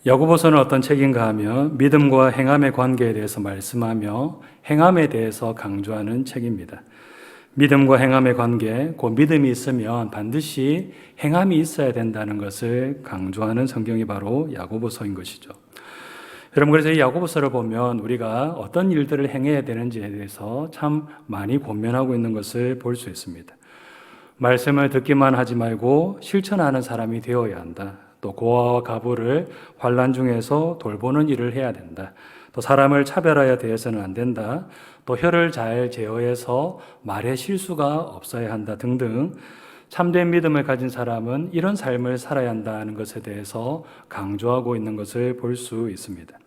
야고보서는 어떤 책인가 하면 믿음과 행함의 관계에 대해서 말씀하며 행함에 대해서 강조하는 책입니다. 믿음과 행함의 관계, 그 믿음이 있으면 반드시 행함이 있어야 된다는 것을 강조하는 성경이 바로 야고보서인 것이죠. 여러분, 그래서 이 야고보서를 보면 우리가 어떤 일들을 행해야 되는지에 대해서 참 많이 고민하고 있는 것을 볼 수 있습니다. 말씀을 듣기만 하지 말고 실천하는 사람이 되어야 한다. 또 고아와 과부를 환난 중에서 돌보는 일을 해야 된다. 또 사람을 차별하여 대해서는 안 된다. 또 혀를 잘 제어해서 말에 실수가 없어야 한다 등등 참된 믿음을 가진 사람은 이런 삶을 살아야 한다는 것에 대해서 강조하고 있는 것을 볼 수 있습니다.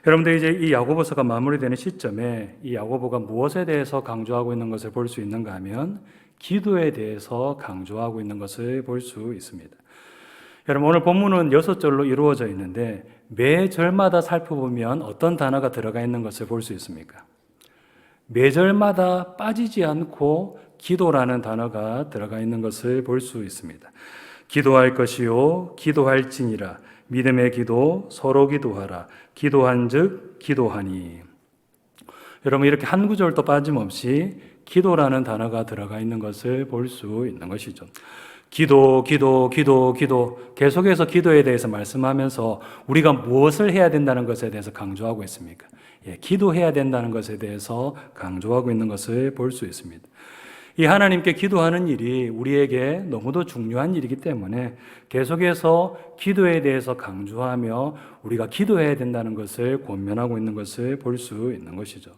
여러분들 이제 이 야고보서가 마무리되는 시점에 이 야고보가 무엇에 대해서 강조하고 있는 것을 볼 수 있는가 하면 기도에 대해서 강조하고 있는 것을 볼 수 있습니다. 여러분, 오늘 본문은 6절로 이루어져 있는데 매 절마다 살펴보면 어떤 단어가 들어가 있는 것을 볼 수 있습니까? 매 절마다 빠지지 않고 기도라는 단어가 들어가 있는 것을 볼 수 있습니다. 기도할 것이요 기도할지니라 믿음의 기도 서로 기도하라 기도한즉 기도하니. 여러분, 이렇게 한 구절도 빠짐없이 기도라는 단어가 들어가 있는 것을 볼 수 있는 것이죠. 기도 계속해서 기도에 대해서 말씀하면서 우리가 무엇을 해야 된다는 것에 대해서 강조하고 있습니까? 기도해야 된다는 것에 대해서 강조하고 있는 것을 볼 수 있습니다. 이 하나님께 기도하는 일이 우리에게 너무도 중요한 일이기 때문에 계속해서 기도에 대해서 강조하며 우리가 기도해야 된다는 것을 권면하고 있는 것을 볼 수 있는 것이죠.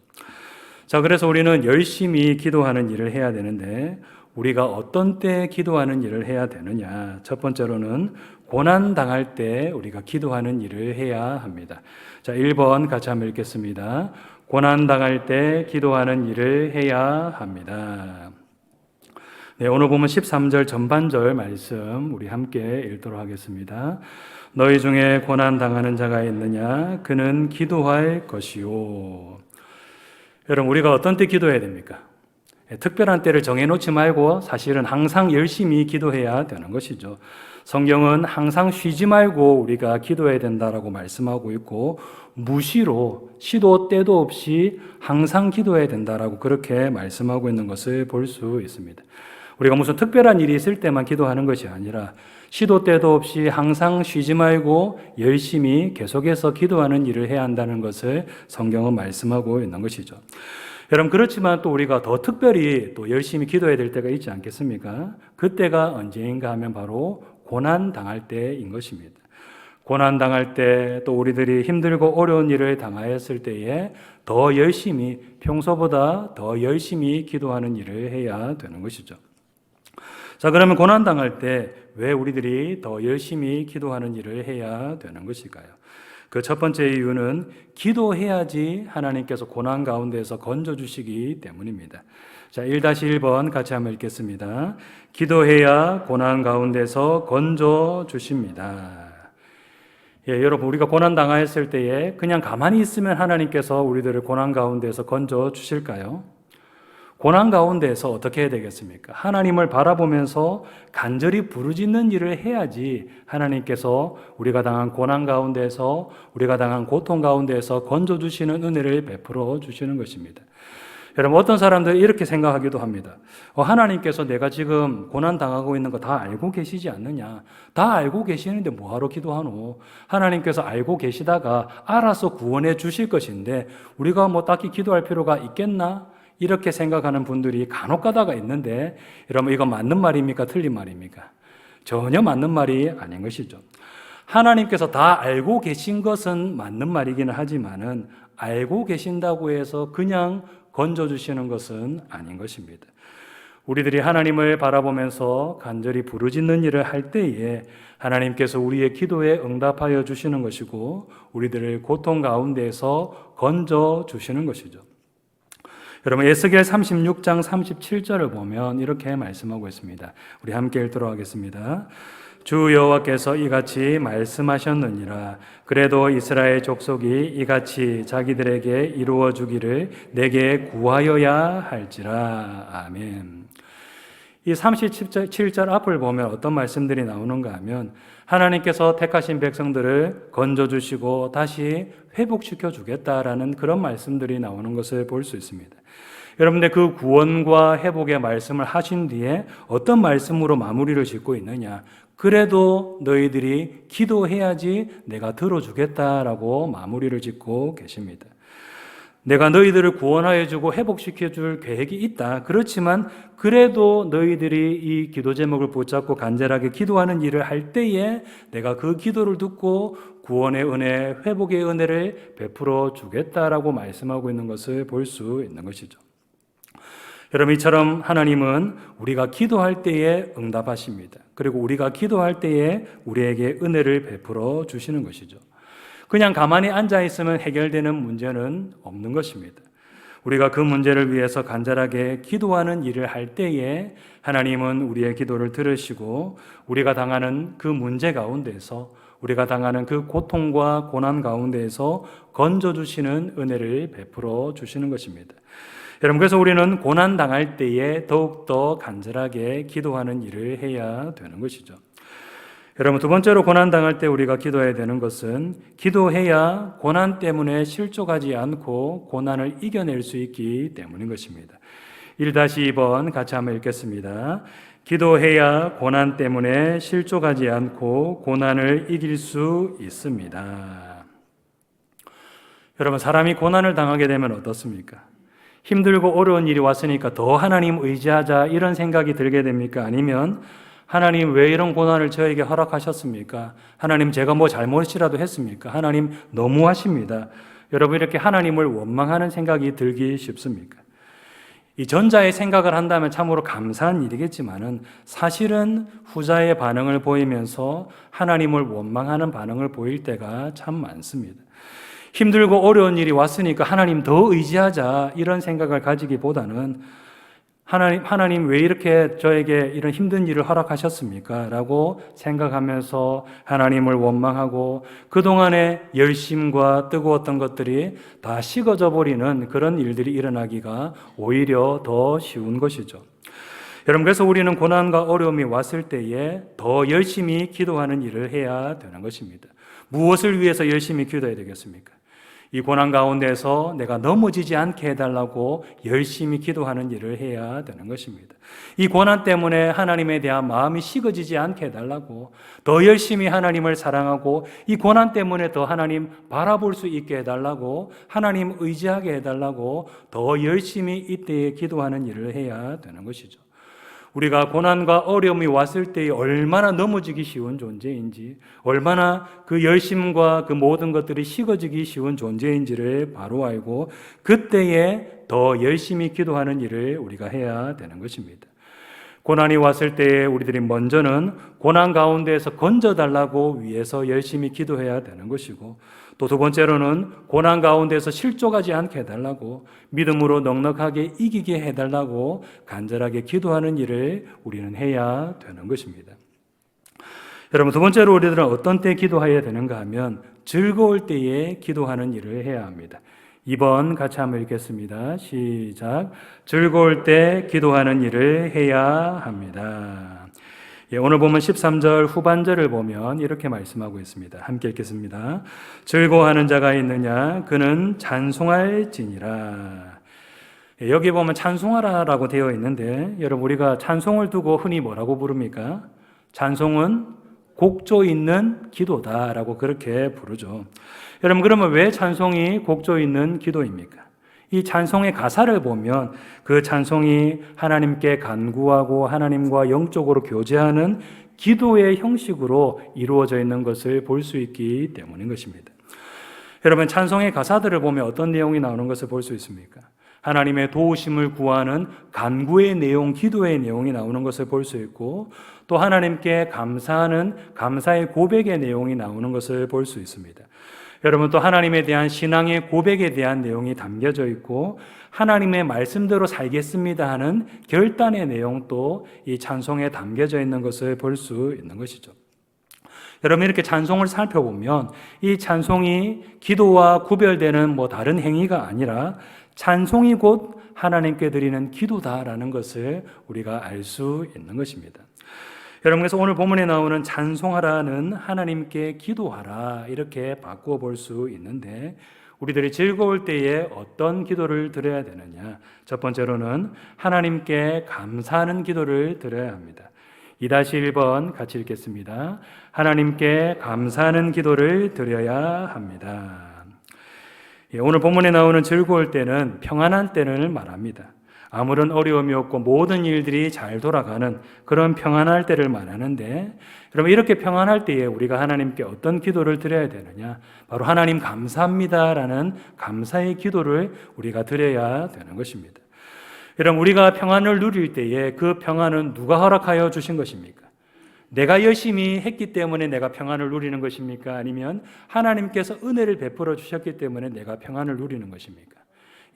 자, 그래서 우리는 열심히 기도하는 일을 해야 되는데 우리가 어떤 때 기도하는 일을 해야 되느냐? 첫 번째로는 고난 당할 때 우리가 기도하는 일을 해야 합니다. 자, 1번 같이 한번 읽겠습니다. 고난 당할 때 기도하는 일을 해야 합니다. 네, 오늘 보면 13절 전반절 말씀 우리 함께 읽도록 하겠습니다. 너희 중에 고난 당하는 자가 있느냐? 그는 기도할 것이요. 여러분, 우리가 어떤 때 기도해야 됩니까? 특별한 때를 정해놓지 말고 사실은 항상 열심히 기도해야 되는 것이죠. 성경은 항상 쉬지 말고 우리가 기도해야 된다라고 말씀하고 있고 무시로 시도 때도 없이 항상 기도해야 된다라고 그렇게 말씀하고 있는 것을 볼 수 있습니다. 우리가 무슨 특별한 일이 있을 때만 기도하는 것이 아니라 시도 때도 없이 항상 쉬지 말고 열심히 계속해서 기도하는 일을 해야 한다는 것을 성경은 말씀하고 있는 것이죠. 여러분, 그렇지만 또 우리가 더 특별히 또 열심히 기도해야 될 때가 있지 않겠습니까? 그때가 언제인가 하면 바로 고난 당할 때인 것입니다. 고난 당할 때 또 우리들이 힘들고 어려운 일을 당하였을 때에 더 열심히 평소보다 더 열심히 기도하는 일을 해야 되는 것이죠. 자, 그러면 고난 당할 때 왜 우리들이 더 열심히 기도하는 일을 해야 되는 것일까요? 그 첫 번째 이유는 기도해야지 하나님께서 고난 가운데서 건져주시기 때문입니다. 자, 1-1번 같이 한번 읽겠습니다. 기도해야 고난 가운데서 건져주십니다. 여러분, 우리가 고난 당하였을 때에 그냥 가만히 있으면 하나님께서 우리들을 고난 가운데서 건져주실까요? 고난 가운데서 어떻게 해야 되겠습니까? 하나님을 바라보면서 간절히 부르짖는 일을 해야지 하나님께서 우리가 당한 고난 가운데서 우리가 당한 고통 가운데서 건져주시는 은혜를 베풀어 주시는 것입니다. 여러분, 어떤 사람들은 이렇게 생각하기도 합니다. 하나님께서 내가 지금 고난 당하고 있는 거 다 알고 계시지 않느냐? 다 알고 계시는데 뭐하러 기도하노? 하나님께서 알고 계시다가 알아서 구원해 주실 것인데 우리가 뭐 딱히 기도할 필요가 있겠나? 이렇게 생각하는 분들이 간혹 가다가 있는데 여러분, 이거 맞는 말입니까? 틀린 말입니까? 전혀 맞는 말이 아닌 것이죠. 하나님께서 다 알고 계신 것은 맞는 말이기는 하지만은 알고 계신다고 해서 그냥 건져주시는 것은 아닌 것입니다. 우리들이 하나님을 바라보면서 간절히 부르짖는 일을 할 때에 하나님께서 우리의 기도에 응답하여 주시는 것이고 우리들을 고통 가운데에서 건져주시는 것이죠. 여러분, 에스겔 36장 37절을 보면 이렇게 말씀하고 있습니다. 우리 함께 읽도록 하겠습니다. 주 여호와께서 이같이 말씀하셨느니라. 그래도 이스라엘 족속이 이같이 자기들에게 이루어 주기를 내게 구하여야 할지라. 아멘. 이 37절 앞을 보면 어떤 말씀들이 나오는가 하면 하나님께서 택하신 백성들을 건져주시고 다시 회복시켜 주겠다라는 그런 말씀들이 나오는 것을 볼 수 있습니다. 여러분들 그 구원과 회복의 말씀을 하신 뒤에 어떤 말씀으로 마무리를 짓고 있느냐? 그래도 너희들이 기도해야지 내가 들어주겠다라고 마무리를 짓고 계십니다. 내가 너희들을 구원하여 주고 회복시켜 줄 계획이 있다. 그렇지만 그래도 너희들이 이 기도 제목을 붙잡고 간절하게 기도하는 일을 할 때에 내가 그 기도를 듣고 구원의 은혜, 회복의 은혜를 베풀어 주겠다라고 말씀하고 있는 것을 볼 수 있는 것이죠. 여러분, 이처럼 하나님은 우리가 기도할 때에 응답하십니다. 그리고 우리가 기도할 때에 우리에게 은혜를 베풀어 주시는 것이죠. 그냥 가만히 앉아 있으면 해결되는 문제는 없는 것입니다. 우리가 그 문제를 위해서 간절하게 기도하는 일을 할 때에 하나님은 우리의 기도를 들으시고 우리가 당하는 그 문제 가운데서, 우리가 당하는 그 고통과 고난 가운데에서 건져주시는 은혜를 베풀어 주시는 것입니다. 여러분, 그래서 우리는 고난 당할 때에 더욱더 간절하게 기도하는 일을 해야 되는 것이죠. 여러분, 두 번째로 고난 당할 때 우리가 기도해야 되는 것은 기도해야 고난 때문에 실족하지 않고 고난을 이겨낼 수 있기 때문인 것입니다. 1-2번 같이 한번 읽겠습니다. 기도해야 고난 때문에 실족하지 않고 고난을 이길 수 있습니다. 여러분, 사람이 고난을 당하게 되면 어떻습니까? 힘들고 어려운 일이 왔으니까 더 하나님 의지하자 이런 생각이 들게 됩니까? 아니면 하나님 왜 이런 고난을 저에게 허락하셨습니까? 하나님 제가 뭐 잘못이라도 했습니까? 하나님 너무하십니다. 여러분, 이렇게 하나님을 원망하는 생각이 들기 쉽습니까? 이 전자의 생각을 한다면 참으로 감사한 일이겠지만은 사실은 후자의 반응을 보이면서 하나님을 원망하는 반응을 보일 때가 참 많습니다. 힘들고 어려운 일이 왔으니까 하나님 더 의지하자 이런 생각을 가지기보다는 하나님 왜 이렇게 저에게 이런 힘든 일을 허락하셨습니까? 라고 생각하면서 하나님을 원망하고 그동안의 열심과 뜨거웠던 것들이 다 식어져 버리는 그런 일들이 일어나기가 오히려 더 쉬운 것이죠. 여러분, 그래서 우리는 고난과 어려움이 왔을 때에 더 열심히 기도하는 일을 해야 되는 것입니다. 무엇을 위해서 열심히 기도해야 되겠습니까? 이 고난 가운데서 내가 넘어지지 않게 해달라고 열심히 기도하는 일을 해야 되는 것입니다. 이 고난 때문에 하나님에 대한 마음이 식어지지 않게 해달라고, 더 열심히 하나님을 사랑하고 이 고난 때문에 더 하나님 바라볼 수 있게 해달라고, 하나님 의지하게 해달라고 더 열심히 이때에 기도하는 일을 해야 되는 것이죠. 우리가 고난과 어려움이 왔을 때에 얼마나 넘어지기 쉬운 존재인지, 얼마나 그 열심과 그 모든 것들이 식어지기 쉬운 존재인지를 바로 알고 그때에 더 열심히 기도하는 일을 우리가 해야 되는 것입니다. 고난이 왔을 때에 우리들이 먼저는 고난 가운데에서 건져달라고 위해서 열심히 기도해야 되는 것이고, 또 두 번째로는 고난 가운데서 실족하지 않게 해달라고, 믿음으로 넉넉하게 이기게 해달라고 간절하게 기도하는 일을 우리는 해야 되는 것입니다. 여러분, 두 번째로 우리들은 어떤 때 기도해야 되는가 하면 즐거울 때에 기도하는 일을 해야 합니다. 2번 같이 한번 읽겠습니다. 시작. 즐거울 때 기도하는 일을 해야 합니다. 오늘 보면 13절 후반절을 보면 이렇게 말씀하고 있습니다. 함께 읽겠습니다. 즐거워하는 자가 있느냐? 그는 찬송할지니라. 여기 보면 찬송하라라고 되어 있는데, 여러분, 우리가 찬송을 두고 흔히 뭐라고 부릅니까? 찬송은 곡조 있는 기도다라고 그렇게 부르죠. 여러분, 그러면 왜 찬송이 곡조 있는 기도입니까? 이 찬송의 가사를 보면 그 찬송이 하나님께 간구하고 하나님과 영적으로 교제하는 기도의 형식으로 이루어져 있는 것을 볼 수 있기 때문인 것입니다. 여러분, 찬송의 가사들을 보면 어떤 내용이 나오는 것을 볼 수 있습니까? 하나님의 도우심을 구하는 간구의 내용, 기도의 내용이 나오는 것을 볼 수 있고, 또 하나님께 감사하는 감사의 고백의 내용이 나오는 것을 볼 수 있습니다. 여러분, 또 하나님에 대한 신앙의 고백에 대한 내용이 담겨져 있고, 하나님의 말씀대로 살겠습니다 하는 결단의 내용도 이 찬송에 담겨져 있는 것을 볼 수 있는 것이죠. 여러분, 이렇게 찬송을 살펴보면 이 찬송이 기도와 구별되는 다른 행위가 아니라 찬송이 곧 하나님께 드리는 기도다라는 것을 우리가 알 수 있는 것입니다. 여러분, 그래서 오늘 본문에 나오는 찬송하라는 하나님께 기도하라 이렇게 바꾸어 볼 수 있는데, 우리들이 즐거울 때에 어떤 기도를 드려야 되느냐? 첫 번째로는 하나님께 감사하는 기도를 드려야 합니다. 2-1번 같이 읽겠습니다. 하나님께 감사하는 기도를 드려야 합니다. 오늘 본문에 나오는 즐거울 때는 평안한 때를 말합니다. 아무런 어려움이 없고 모든 일들이 잘 돌아가는 그런 평안할 때를 말하는데, 그럼 이렇게 평안할 때에 우리가 하나님께 어떤 기도를 드려야 되느냐? 바로 하나님 감사합니다라는 감사의 기도를 우리가 드려야 되는 것입니다. 여러분, 우리가 평안을 누릴 때에 그 평안은 누가 허락하여 주신 것입니까? 내가 열심히 했기 때문에 내가 평안을 누리는 것입니까? 아니면 하나님께서 은혜를 베풀어 주셨기 때문에 내가 평안을 누리는 것입니까?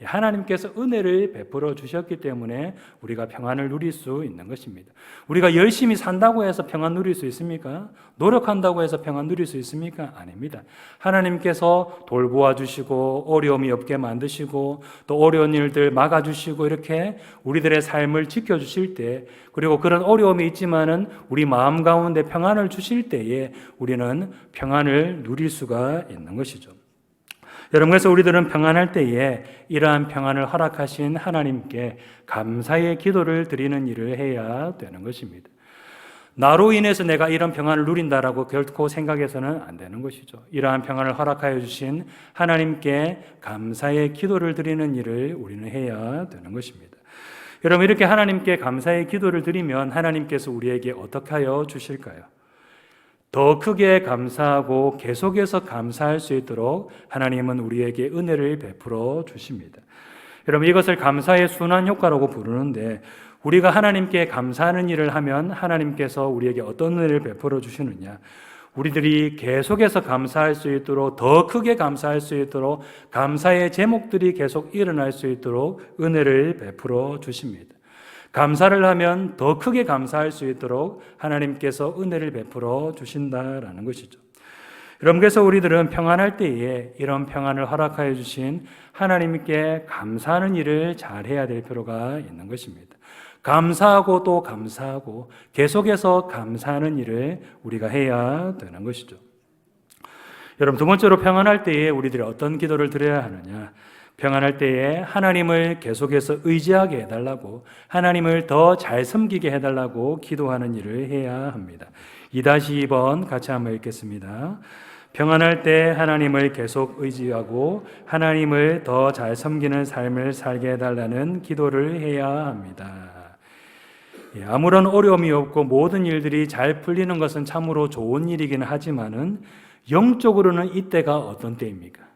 하나님께서 은혜를 베풀어 주셨기 때문에 우리가 평안을 누릴 수 있는 것입니다. 우리가 열심히 산다고 해서 평안 누릴 수 있습니까? 노력한다고 해서 평안 누릴 수 있습니까? 아닙니다. 하나님께서 돌보아 주시고 어려움이 없게 만드시고 또 어려운 일들 막아주시고 이렇게 우리들의 삶을 지켜주실 때, 그리고 그런 어려움이 있지만은 우리 마음 가운데 평안을 주실 때에 우리는 평안을 누릴 수가 있는 것이죠. 여러분, 그래서 우리들은 평안할 때에 이러한 평안을 허락하신 하나님께 감사의 기도를 드리는 일을 해야 되는 것입니다. 나로 인해서 내가 이런 평안을 누린다라고 결코 생각해서는 안 되는 것이죠. 이러한 평안을 허락하여 주신 하나님께 감사의 기도를 드리는 일을 우리는 해야 되는 것입니다. 여러분, 이렇게 하나님께 감사의 기도를 드리면 하나님께서 우리에게 어떻게 하여 주실까요? 더 크게 감사하고 계속해서 감사할 수 있도록 하나님은 우리에게 은혜를 베풀어 주십니다. 여러분, 이것을 감사의 순환 효과라고 부르는데, 우리가 하나님께 감사하는 일을 하면 하나님께서 우리에게 어떤 은혜를 베풀어 주시느냐? 우리들이 계속해서 감사할 수 있도록, 더 크게 감사할 수 있도록, 감사의 제목들이 계속 일어날 수 있도록 은혜를 베풀어 주십니다. 감사를 하면 더 크게 감사할 수 있도록 하나님께서 은혜를 베풀어 주신다라는 것이죠. 여러분, 그래서 우리들은 평안할 때에 이런 평안을 허락하여 주신 하나님께 감사하는 일을 잘해야 될 필요가 있는 것입니다. 감사하고 또 감사하고 계속해서 감사하는 일을 우리가 해야 되는 것이죠. 여러분, 두 번째로 평안할 때에 우리들이 어떤 기도를 드려야 하느냐? 평안할 때에 하나님을 계속해서 의지하게 해달라고, 하나님을 더 잘 섬기게 해달라고 기도하는 일을 해야 합니다. 2-2번 같이 한번 읽겠습니다. 평안할 때 하나님을 계속 의지하고 하나님을 더 잘 섬기는 삶을 살게 해달라는 기도를 해야 합니다. 아무런 어려움이 없고 모든 일들이 잘 풀리는 것은 참으로 좋은 일이긴 하지만은 영적으로는 이때가 어떤 때입니까?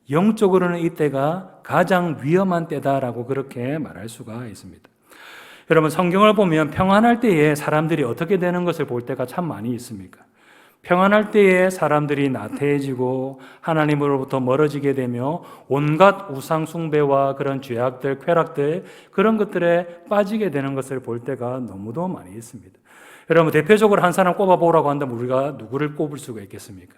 영적으로는 이때가 가장 위험한 때다라고 그렇게 말할 수가 있습니다. 여러분, 성경을 보면 평안할 때에 사람들이 어떻게 되는 것을 볼 때가 참 많이 있습니까? 평안할 때에 사람들이 나태해지고 하나님으로부터 멀어지게 되며 온갖 우상 숭배와 그런 죄악들, 쾌락들, 그런 것들에 빠지게 되는 것을 볼 때가 너무도 많이 있습니다. 여러분, 대표적으로 한 사람 꼽아보라고 한다면 우리가 누구를 꼽을 수가 있겠습니까?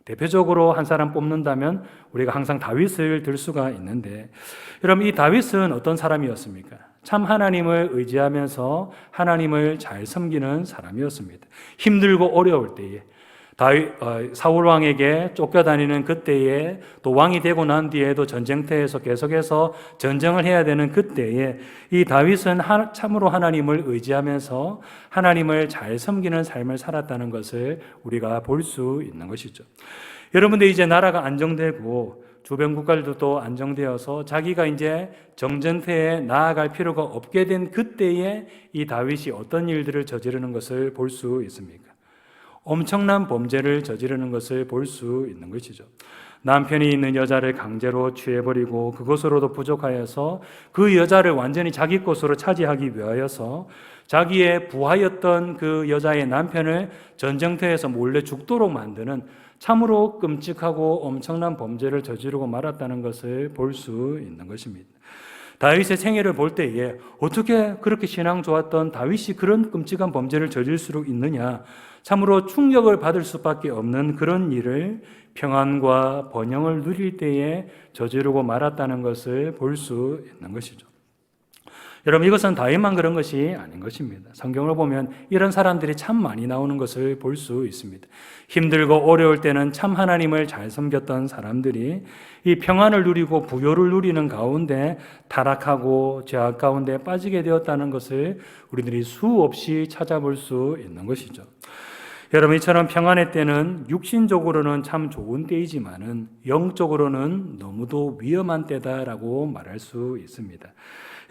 대표적으로 한 사람 뽑는다면 우리가 항상 다윗을 들 수가 있는데, 여러분, 이 다윗은 어떤 사람이었습니까? 참 하나님을 의지하면서 하나님을 잘 섬기는 사람이었습니다. 힘들고 어려울 때에, 사울 왕에게 쫓겨다니는 그때에, 또 왕이 되고 난 뒤에도 전쟁터에서 계속해서 전쟁을 해야 되는 그때에 이 다윗은 참으로 하나님을 의지하면서 하나님을 잘 섬기는 삶을 살았다는 것을 우리가 볼 수 있는 것이죠. 여러분들, 이제 나라가 안정되고 주변 국가들도 또 안정되어서 자기가 이제 정전태에 나아갈 필요가 없게 된 그때에 이 다윗이 어떤 일들을 저지르는 것을 볼 수 있습니까? 엄청난 범죄를 저지르는 것을 볼 수 있는 것이죠. 남편이 있는 여자를 강제로 취해버리고 그것으로도 부족하여서 그 여자를 완전히 자기 것으로 차지하기 위하여서 자기의 부하였던 그 여자의 남편을 전쟁터에서 몰래 죽도록 만드는 참으로 끔찍하고 엄청난 범죄를 저지르고 말았다는 것을 볼 수 있는 것입니다. 다윗의 생애를 볼 때에 어떻게 그렇게 신앙 좋았던 다윗이 그런 끔찍한 범죄를 저질 수 있느냐, 참으로 충격을 받을 수밖에 없는 그런 일을 평안과 번영을 누릴 때에 저지르고 말았다는 것을 볼 수 있는 것이죠. 여러분, 이것은 다윗만 그런 것이 아닌 것입니다. 성경을 보면 이런 사람들이 참 많이 나오는 것을 볼 수 있습니다. 힘들고 어려울 때는 참 하나님을 잘 섬겼던 사람들이 이 평안을 누리고 부요를 누리는 가운데 타락하고 죄악 가운데 빠지게 되었다는 것을 우리들이 수없이 찾아볼 수 있는 것이죠. 여러분, 이처럼 평안의 때는 육신적으로는 참 좋은 때이지만은 영적으로는 너무도 위험한 때다라고 말할 수 있습니다.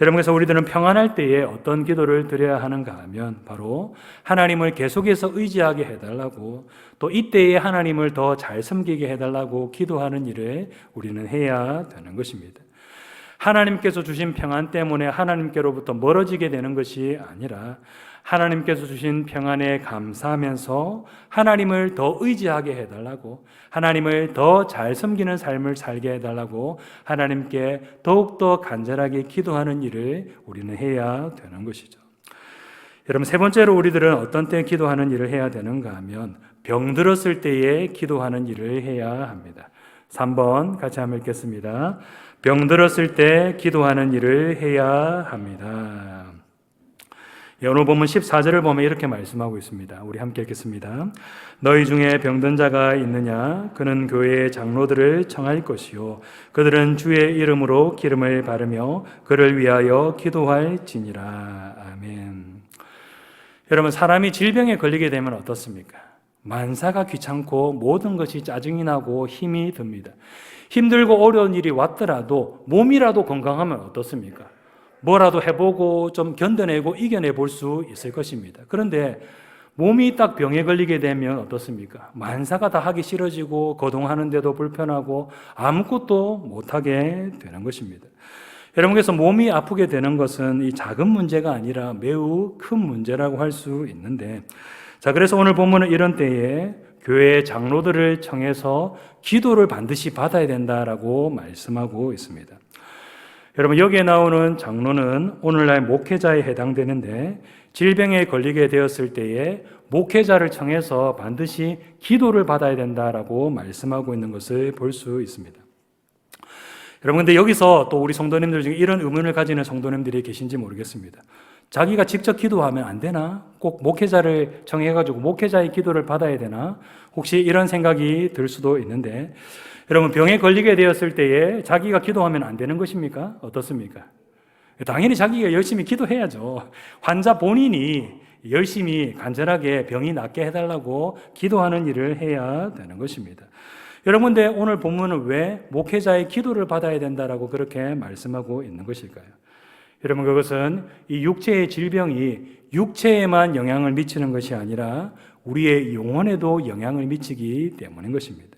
여러분, 그래서 우리들은 평안할 때에 어떤 기도를 드려야 하는가 하면 바로 하나님을 계속해서 의지하게 해달라고, 또 이때에 하나님을 더 잘 섬기게 해달라고 기도하는 일을 우리는 해야 되는 것입니다. 하나님께서 주신 평안 때문에 하나님께로부터 멀어지게 되는 것이 아니라 하나님께서 주신 평안에 감사하면서 하나님을 더 의지하게 해달라고, 하나님을 더 잘 섬기는 삶을 살게 해달라고 하나님께 더욱더 간절하게 기도하는 일을 우리는 해야 되는 것이죠. 여러분, 세 번째로 우리들은 어떤 때 기도하는 일을 해야 되는가 하면 병들었을 때에 기도하는 일을 해야 합니다. 3번 같이 한번 읽겠습니다. 병들었을 때 기도하는 일을 해야 합니다. 오늘 본문 14절을 보면 이렇게 말씀하고 있습니다. 우리 함께 읽겠습니다. 너희 중에 병든 자가 있느냐? 그는 교회의 장로들을 청할 것이요 그들은 주의 이름으로 기름을 바르며 그를 위하여 기도할지니라. 아멘. 여러분, 사람이 질병에 걸리게 되면 어떻습니까? 만사가 귀찮고 모든 것이 짜증이 나고 힘이 듭니다. 힘들고 어려운 일이 왔더라도 몸이라도 건강하면 어떻습니까? 뭐라도 해보고 좀 견뎌내고 이겨내 볼 수 있을 것입니다. 그런데 몸이 딱 병에 걸리게 되면 어떻습니까? 만사가 다 하기 싫어지고 거동하는데도 불편하고 아무것도 못하게 되는 것입니다. 여러분, 그래서 몸이 아프게 되는 것은 이 작은 문제가 아니라 매우 큰 문제라고 할 수 있는데, 자, 그래서 오늘 본문은 이런 때에 교회의 장로들을 청해서 기도를 반드시 받아야 된다라고 말씀하고 있습니다. 여러분, 여기에 나오는 장로는 오늘날 목회자에 해당되는데 질병에 걸리게 되었을 때에 목회자를 청해서 반드시 기도를 받아야 된다라고 말씀하고 있는 것을 볼 수 있습니다. 여러분, 근데 여기서 또 우리 성도님들 중에 이런 의문을 가지는 성도님들이 계신지 모르겠습니다. 자기가 직접 기도하면 안 되나? 꼭 목회자를 정해가지고 목회자의 기도를 받아야 되나? 혹시 이런 생각이 들 수도 있는데, 여러분, 병에 걸리게 되었을 때에 자기가 기도하면 안 되는 것입니까? 어떻습니까? 당연히 자기가 열심히 기도해야죠. 환자 본인이 열심히 간절하게 병이 낫게 해달라고 기도하는 일을 해야 되는 것입니다. 여러분, 근데 오늘 본문은 왜 목회자의 기도를 받아야 된다라고 그렇게 말씀하고 있는 것일까요? 여러분, 그것은 이 육체의 질병이 육체에만 영향을 미치는 것이 아니라 우리의 영혼에도 영향을 미치기 때문인 것입니다.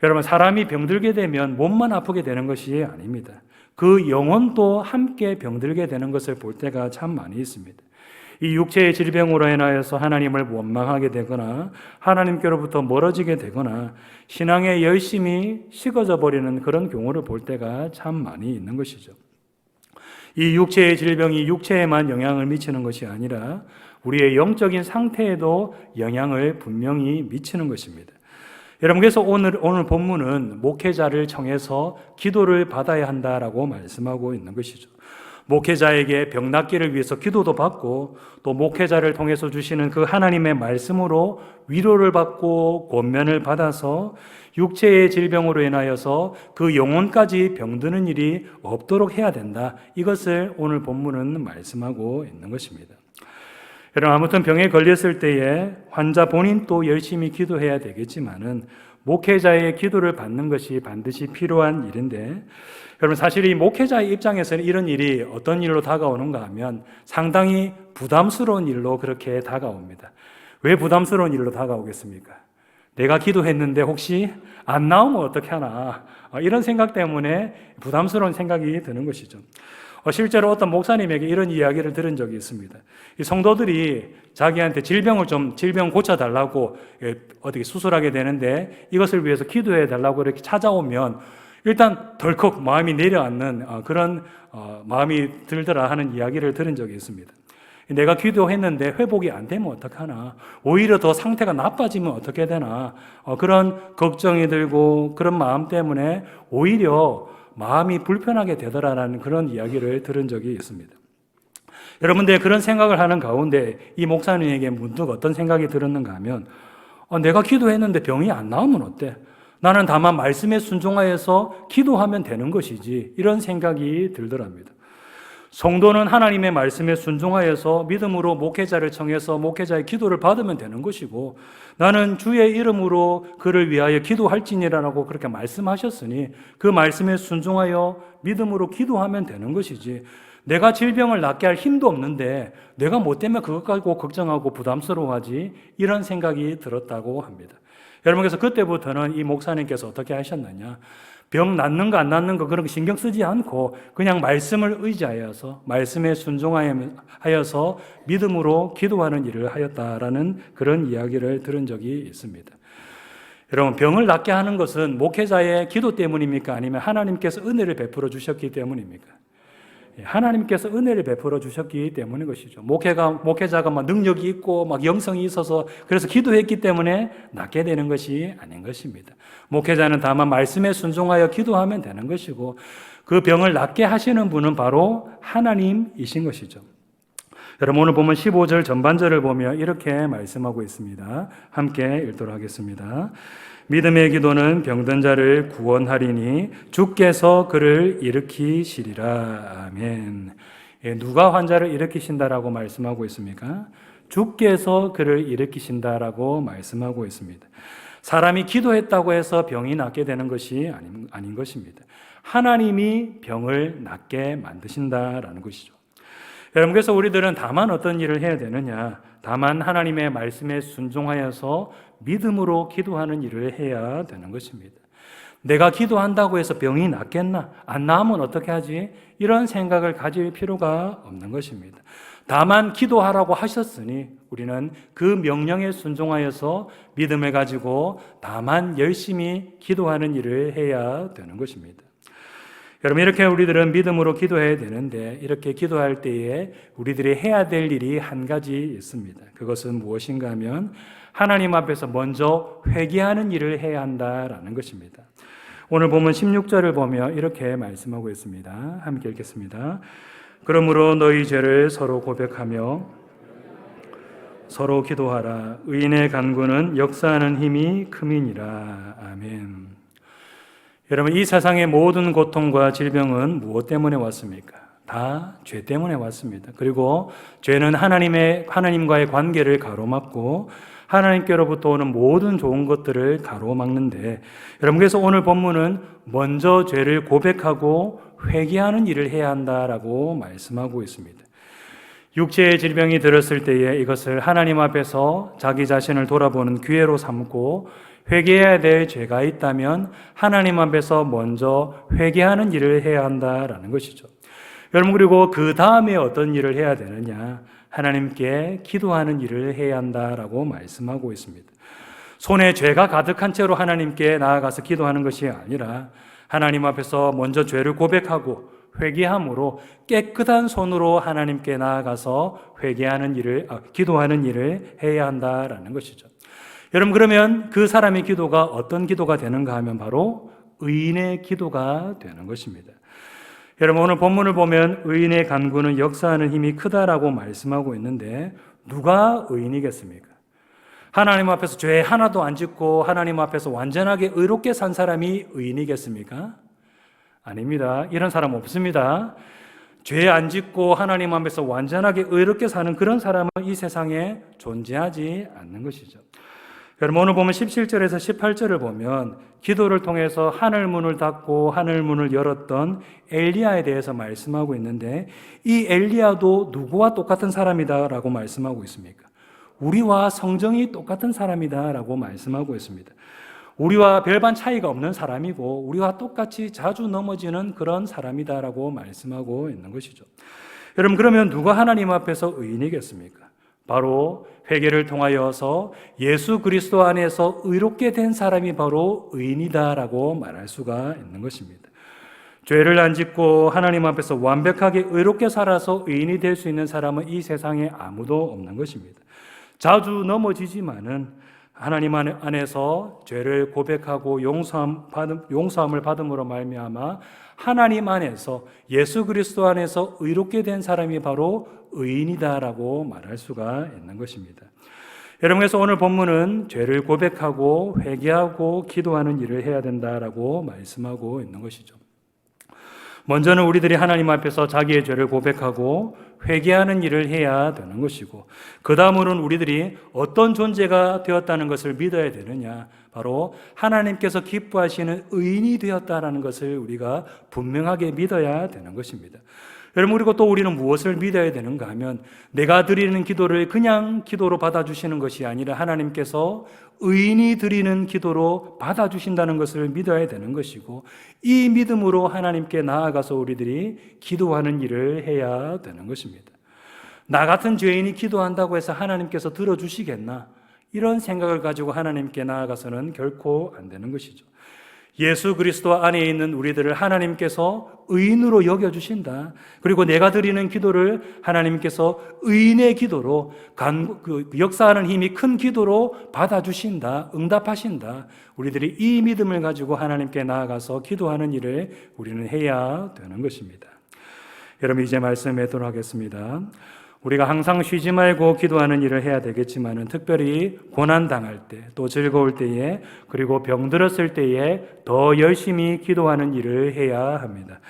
여러분, 사람이 병들게 되면 몸만 아프게 되는 것이 아닙니다. 그 영혼도 함께 병들게 되는 것을 볼 때가 참 많이 있습니다. 이 육체의 질병으로 인하여서 하나님을 원망하게 되거나 하나님께로부터 멀어지게 되거나 신앙의 열심이 식어져 버리는 그런 경우를 볼 때가 참 많이 있는 것이죠. 이 육체의 질병이 육체에만 영향을 미치는 것이 아니라 우리의 영적인 상태에도 영향을 분명히 미치는 것입니다. 여러분, 그래서 오늘 본문은 목회자를 청해서 기도를 받아야 한다라고 말씀하고 있는 것이죠. 목회자에게 병 낫기를 위해서 기도도 받고 또 목회자를 통해서 주시는 그 하나님의 말씀으로 위로를 받고 권면을 받아서 육체의 질병으로 인하여서 그 영혼까지 병드는 일이 없도록 해야 된다. 이것을 오늘 본문은 말씀하고 있는 것입니다. 여러분, 아무튼 병에 걸렸을 때에 환자 본인도 열심히 기도해야 되겠지만은 목회자의 기도를 받는 것이 반드시 필요한 일인데, 여러분, 사실 이 목회자의 입장에서는 이런 일이 어떤 일로 다가오는가 하면 상당히 부담스러운 일로 그렇게 다가옵니다. 왜 부담스러운 일로 다가오겠습니까? 내가 기도했는데 혹시 안 나오면 어떻게 하나, 이런 생각 때문에 부담스러운 생각이 드는 것이죠. 실제로 어떤 목사님에게 이런 이야기를 들은 적이 있습니다. 이 성도들이 자기한테 질병 고쳐달라고 어떻게 수술하게 되는데 이것을 위해서 기도해 달라고 이렇게 찾아오면 일단 덜컥 마음이 내려앉는 그런 마음이 들더라 하는 이야기를 들은 적이 있습니다. 내가 기도했는데 회복이 안 되면 어떡하나, 오히려 더 상태가 나빠지면 어떻게 되나, 그런 걱정이 들고 그런 마음 때문에 오히려 마음이 불편하게 되더라라는 그런 이야기를 들은 적이 있습니다. 여러분들 그런 생각을 하는 가운데 이 목사님에게 문득 어떤 생각이 들었는가 하면 내가 기도했는데 병이 안 나오면 어때? 나는 다만 말씀에 순종하여서 기도하면 되는 것이지 이런 생각이 들더랍니다. 성도는 하나님의 말씀에 순종하여서 믿음으로 목회자를 청해서 목회자의 기도를 받으면 되는 것이고 나는 주의 이름으로 그를 위하여 기도할지니라고 그렇게 말씀하셨으니 그 말씀에 순종하여 믿음으로 기도하면 되는 것이지 내가 질병을 낫게 할 힘도 없는데 내가 뭐 때문에 그것 가지고 걱정하고 부담스러워하지 이런 생각이 들었다고 합니다. 여러분께서 그때부터는 이 목사님께서 어떻게 하셨느냐 병 낫는 거 안 낫는 거 그런 거 신경 쓰지 않고 그냥 말씀을 의지하여서 말씀에 순종하여서 믿음으로 기도하는 일을 하였다라는 그런 이야기를 들은 적이 있습니다. 여러분 병을 낫게 하는 것은 목회자의 기도 때문입니까? 아니면 하나님께서 은혜를 베풀어 주셨기 때문입니까? 하나님께서 은혜를 베풀어 주셨기 때문인 것이죠. 목회자가 막 능력이 있고 막 영성이 있어서 그래서 기도했기 때문에 낫게 되는 것이 아닌 것입니다. 목회자는 다만 말씀에 순종하여 기도하면 되는 것이고 그 병을 낫게 하시는 분은 바로 하나님이신 것이죠. 여러분 오늘 보면 15절 전반절을 보면 이렇게 말씀하고 있습니다. 함께 읽도록 하겠습니다. 믿음의 기도는 병든 자를 구원하리니 주께서 그를 일으키시리라. 아멘. 누가 환자를 일으키신다라고 말씀하고 있습니까? 주께서 그를 일으키신다라고 말씀하고 있습니다. 사람이 기도했다고 해서 병이 낫게 되는 것이 아닌 것입니다. 하나님이 병을 낫게 만드신다라는 것이죠. 여러분 그래서 우리들은 다만 어떤 일을 해야 되느냐? 다만 하나님의 말씀에 순종하여서 믿음으로 기도하는 일을 해야 되는 것입니다. 내가 기도한다고 해서 병이 낫겠나? 안 나으면 어떻게 하지? 이런 생각을 가질 필요가 없는 것입니다. 다만 기도하라고 하셨으니 우리는 그 명령에 순종하여서 믿음을 가지고 다만 열심히 기도하는 일을 해야 되는 것입니다. 여러분 이렇게 우리들은 믿음으로 기도해야 되는데 이렇게 기도할 때에 우리들이 해야 될 일이 한 가지 있습니다. 그것은 무엇인가 하면 하나님 앞에서 먼저 회개하는 일을 해야 한다라는 것입니다. 오늘 보면 16절을 보면 이렇게 말씀하고 있습니다. 함께 읽겠습니다. 그러므로 너희 죄를 서로 고백하며 서로 기도하라. 의인의 간구는 역사하는 힘이 큼이니라. 아멘. 여러분 이 세상의 모든 고통과 질병은 무엇 때문에 왔습니까? 다 죄 때문에 왔습니다. 그리고 죄는 하나님과의 관계를 가로막고 하나님께로부터 오는 모든 좋은 것들을 가로막는데 여러분 그래서 오늘 본문은 먼저 죄를 고백하고 회개하는 일을 해야 한다라고 말씀하고 있습니다. 육체의 질병이 들었을 때에 이것을 하나님 앞에서 자기 자신을 돌아보는 기회로 삼고 회개해야 될 죄가 있다면 하나님 앞에서 먼저 회개하는 일을 해야 한다라는 것이죠. 여러분 그리고 그 다음에 어떤 일을 해야 되느냐? 하나님께 기도하는 일을 해야 한다라고 말씀하고 있습니다. 손에 죄가 가득한 채로 하나님께 나아가서 기도하는 것이 아니라 하나님 앞에서 먼저 죄를 고백하고 회개함으로 깨끗한 손으로 하나님께 나아가서 기도하는 일을 해야 한다라는 것이죠. 여러분 그러면 그 사람의 기도가 어떤 기도가 되는가 하면 바로 의인의 기도가 되는 것입니다. 여러분 오늘 본문을 보면 의인의 간구는 역사하는 힘이 크다라고 말씀하고 있는데 누가 의인이겠습니까? 하나님 앞에서 죄 하나도 안 짓고 하나님 앞에서 완전하게 의롭게 산 사람이 의인이겠습니까? 아닙니다. 이런 사람 없습니다. 죄 안 짓고 하나님 앞에서 완전하게 의롭게 사는 그런 사람은 이 세상에 존재하지 않는 것이죠. 여러분 오늘 보면 17절에서 18절을 보면 기도를 통해서 하늘 문을 닫고 하늘 문을 열었던 엘리야에 대해서 말씀하고 있는데 이 엘리야도 누구와 똑같은 사람이다라고 말씀하고 있습니까? 우리와 성정이 똑같은 사람이다라고 말씀하고 있습니다. 우리와 별반 차이가 없는 사람이고 우리와 똑같이 자주 넘어지는 그런 사람이다라고 말씀하고 있는 것이죠. 여러분 그러면 누가 하나님 앞에서 의인이겠습니까? 바로 회개를 통하여서 예수 그리스도 안에서 의롭게 된 사람이 바로 의인이다라고 말할 수가 있는 것입니다. 죄를 안 짓고 하나님 앞에서 완벽하게 의롭게 살아서 의인이 될 수 있는 사람은 이 세상에 아무도 없는 것입니다. 자주 넘어지지만은 하나님 안에서 죄를 고백하고 용서함을 받음으로 말미암아 하나님 안에서 예수 그리스도 안에서 의롭게 된 사람이 바로 의인이다라고 말할 수가 있는 것입니다. 여러분, 그래서 오늘 본문은 죄를 고백하고 회개하고 기도하는 일을 해야 된다라고 말씀하고 있는 것이죠. 먼저는 우리들이 하나님 앞에서 자기의 죄를 고백하고 회개하는 일을 해야 되는 것이고, 그 다음으로는 우리들이 어떤 존재가 되었다는 것을 믿어야 되느냐, 바로 하나님께서 기뻐하시는 의인이 되었다는 것을 우리가 분명하게 믿어야 되는 것입니다. 여러분, 그리고 또 우리는 무엇을 믿어야 되는가 하면, 내가 드리는 기도를 그냥 기도로 받아주시는 것이 아니라 하나님께서 의인이 드리는 기도로 받아주신다는 것을 믿어야 되는 것이고, 이 믿음으로 하나님께 나아가서 우리들이 기도하는 일을 해야 되는 것입니다. 나 같은 죄인이 기도한다고 해서 하나님께서 들어주시겠나? 이런 생각을 가지고 하나님께 나아가서는 결코 안 되는 것이죠. 예수 그리스도 안에 있는 우리들을 하나님께서 의인으로 여겨주신다. 그리고 내가 드리는 기도를 하나님께서 의인의 기도로, 역사하는 힘이 큰 기도로 받아주신다, 응답하신다. 우리들이 이 믿음을 가지고 하나님께 나아가서 기도하는 일을 우리는 해야 되는 것입니다. 여러분, 이제 말씀에 돌아가겠습니다. 우리가 항상 쉬지 말고 기도하는 일을 해야 되겠지만은, 특별히 고난당할 때, 또 즐거울 때에, 그리고 병들었을 때에 더 열심히 기도하는 일을 해야 합니다.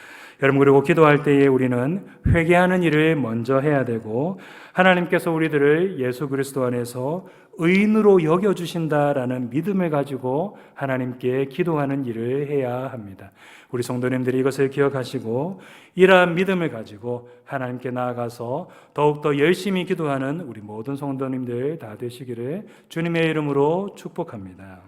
여러분, 그리고 기도할 때에 우리는 회개하는 일을 먼저 해야 되고, 하나님께서 우리들을 예수 그리스도 안에서 의인으로 여겨주신다라는 믿음을 가지고 하나님께 기도하는 일을 해야 합니다. 우리 성도님들이 이것을 기억하시고 이러한 믿음을 가지고 하나님께 나아가서 더욱더 열심히 기도하는 우리 모든 성도님들 다 되시기를 주님의 이름으로 축복합니다.